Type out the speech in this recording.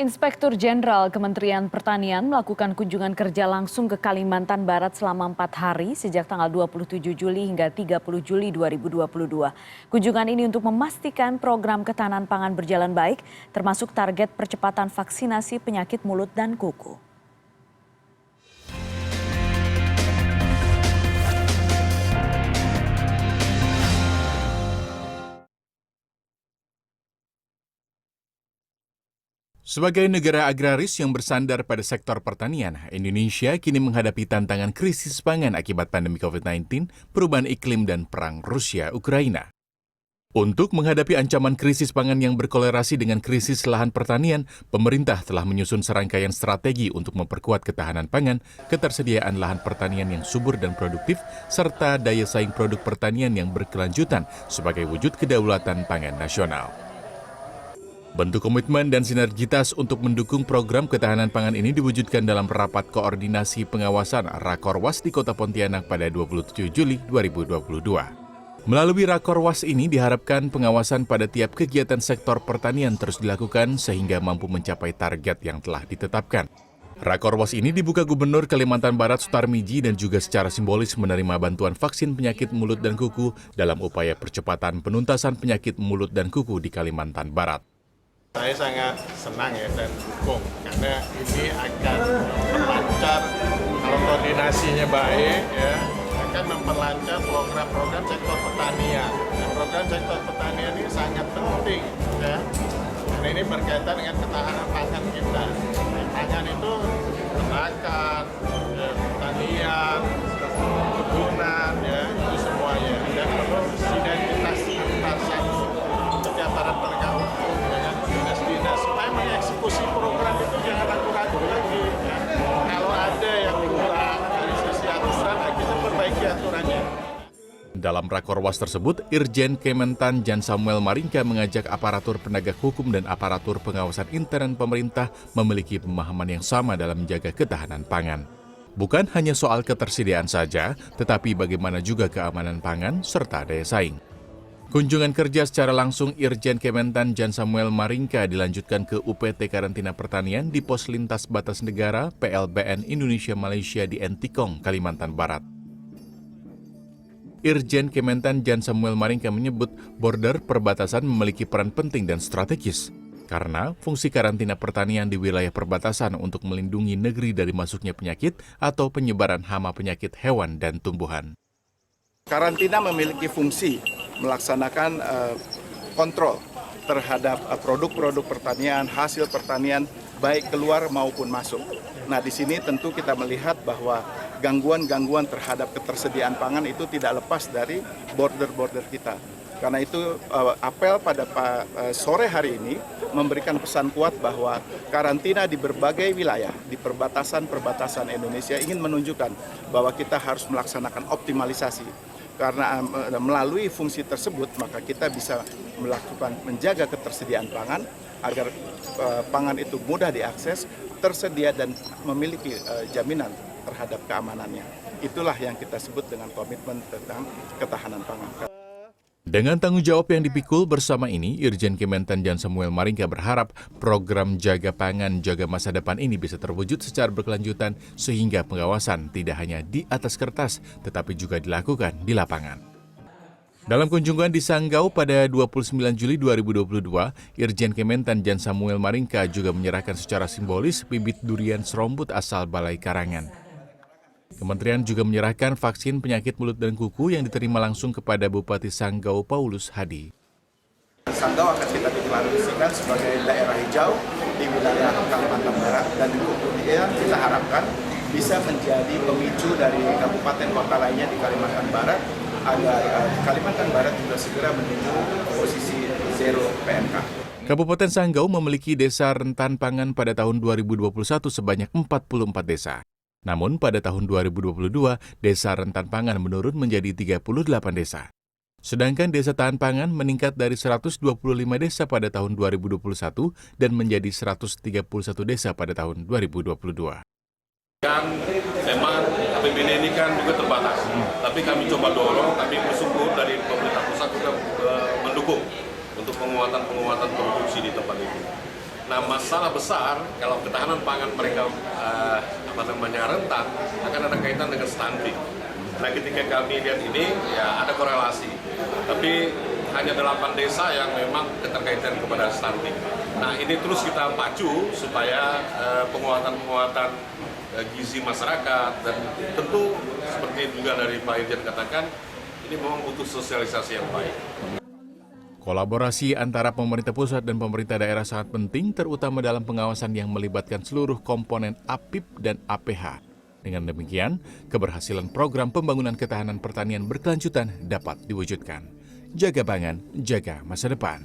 Inspektur Jenderal Kementerian Pertanian melakukan kunjungan kerja langsung ke Kalimantan Barat selama 4 hari sejak tanggal 27 Juli hingga 30 Juli 2022. Kunjungan ini untuk memastikan program ketahanan pangan berjalan baik, termasuk target percepatan vaksinasi penyakit mulut dan kuku. Sebagai negara agraris yang bersandar pada sektor pertanian, Indonesia kini menghadapi tantangan krisis pangan akibat pandemi COVID-19, perubahan iklim, dan perang Rusia-Ukraina. Untuk menghadapi ancaman krisis pangan yang berkolerasi dengan krisis lahan pertanian, pemerintah telah menyusun serangkaian strategi untuk memperkuat ketahanan pangan, ketersediaan lahan pertanian yang subur dan produktif, serta daya saing produk pertanian yang berkelanjutan sebagai wujud kedaulatan pangan nasional. Bentuk komitmen dan sinergitas untuk mendukung program ketahanan pangan ini diwujudkan dalam rapat koordinasi pengawasan Rakorwas di Kota Pontianak pada 27 Juli 2022. Melalui Rakorwas ini diharapkan pengawasan pada tiap kegiatan sektor pertanian terus dilakukan sehingga mampu mencapai target yang telah ditetapkan. Rakorwas ini dibuka Gubernur Kalimantan Barat Sutarmiji dan juga secara simbolis menerima bantuan vaksin penyakit mulut dan kuku dalam upaya percepatan penuntasan penyakit mulut dan kuku di Kalimantan Barat. Saya sangat senang ya dan dukung karena ini akan memperlancar, kalau koordinasinya baik ya, akan memperlancar program-program sektor pertanian. Dan program sektor pertanian ini sangat penting ya, karena ini berkaitan dengan ketahanan pangan kita. Pangan itu peternakan, ya, pertanian, kebunan ya, itu semuanya. Dan perlu sinergitas antar setiap para penegak hukum dengan dinas-dinas supaya mengeksekusi program itu jangan ragu-ragu lagi. Ya. Kalau ada yang kurang dari sisi aturan, kita perbaiki aturannya. Dalam Rakorwas tersebut, Irjen Kementan Jan Samuel Maringka mengajak aparatur penegak hukum dan aparatur pengawasan intern pemerintah memiliki pemahaman yang sama dalam menjaga ketahanan pangan. Bukan hanya soal ketersediaan saja, tetapi bagaimana juga keamanan pangan serta daya saing. Kunjungan kerja secara langsung Irjen Kementan Jan Samuel Maringka dilanjutkan ke UPT Karantina Pertanian di Pos Lintas Batas Negara PLBN Indonesia Malaysia di Entikong, Kalimantan Barat. Irjen Kementan Jan Samuel Maringka menyebut border perbatasan memiliki peran penting dan strategis karena fungsi karantina pertanian di wilayah perbatasan untuk melindungi negeri dari masuknya penyakit atau penyebaran hama penyakit hewan dan tumbuhan. Karantina memiliki fungsi melaksanakan kontrol terhadap produk-produk pertanian, hasil pertanian, baik keluar maupun masuk. Nah, di sini tentu kita melihat bahwa gangguan-gangguan terhadap ketersediaan pangan itu tidak lepas dari border-border kita. Karena itu apel pada sore hari ini memberikan pesan kuat bahwa karantina di berbagai wilayah, di perbatasan-perbatasan Indonesia ingin menunjukkan bahwa kita harus melaksanakan optimalisasi. Karena melalui fungsi tersebut maka kita bisa melakukan menjaga ketersediaan pangan agar pangan itu mudah diakses, tersedia dan memiliki jaminan terhadap keamanannya. Itulah yang kita sebut dengan komitmen tentang ketahanan pangan. Dengan tanggung jawab yang dipikul bersama ini, Irjen Kementan Jan Samuel Maringka berharap program Jaga Pangan, Jaga Masa Depan ini bisa terwujud secara berkelanjutan sehingga pengawasan tidak hanya di atas kertas, tetapi juga dilakukan di lapangan. Dalam kunjungan di Sanggau pada 29 Juli 2022, Irjen Kementan Jan Samuel Maringka juga menyerahkan secara simbolis bibit durian serombut asal Balai Karangan. Kementerian juga menyerahkan vaksin penyakit mulut dan kuku yang diterima langsung kepada Bupati Sanggau Paulus Hadi. Sanggau akan kita deklarasikan sebagai daerah hijau di wilayah Kalimantan Barat dan kemudian kita harapkan bisa menjadi pemicu dari kabupaten kota lainnya di Kalimantan Barat agar Kalimantan Barat juga segera menuju posisi zero PMK. Kabupaten Sanggau memiliki desa rentan pangan pada tahun 2021 sebanyak 44 desa. Namun pada tahun 2022, desa rentan pangan menurun menjadi 38 desa. Sedangkan desa tahan pangan meningkat dari 125 desa pada tahun 2021 dan menjadi 131 desa pada tahun 2022. Kan memang APBD ini kan juga terbatas, tapi kami coba dorong, kami bersyukur dari pemerintah pusat juga mendukung untuk penguatan produksi di tempat itu. Nah, masalah besar kalau ketahanan pangan mereka rentan akan ada kaitan dengan stunting. Nah, ketika kami lihat ini ya ada korelasi. Tapi hanya 8 desa yang memang keterkaitan kepada stunting. Nah, ini terus kita pacu supaya penguatan gizi masyarakat, dan tentu seperti juga dari Pak Irjen katakan, ini memang butuh sosialisasi yang baik. Kolaborasi antara pemerintah pusat dan pemerintah daerah sangat penting, terutama dalam pengawasan yang melibatkan seluruh komponen APIP dan APH. Dengan demikian, keberhasilan program pembangunan ketahanan pertanian berkelanjutan dapat diwujudkan. Jaga pangan, jaga masa depan.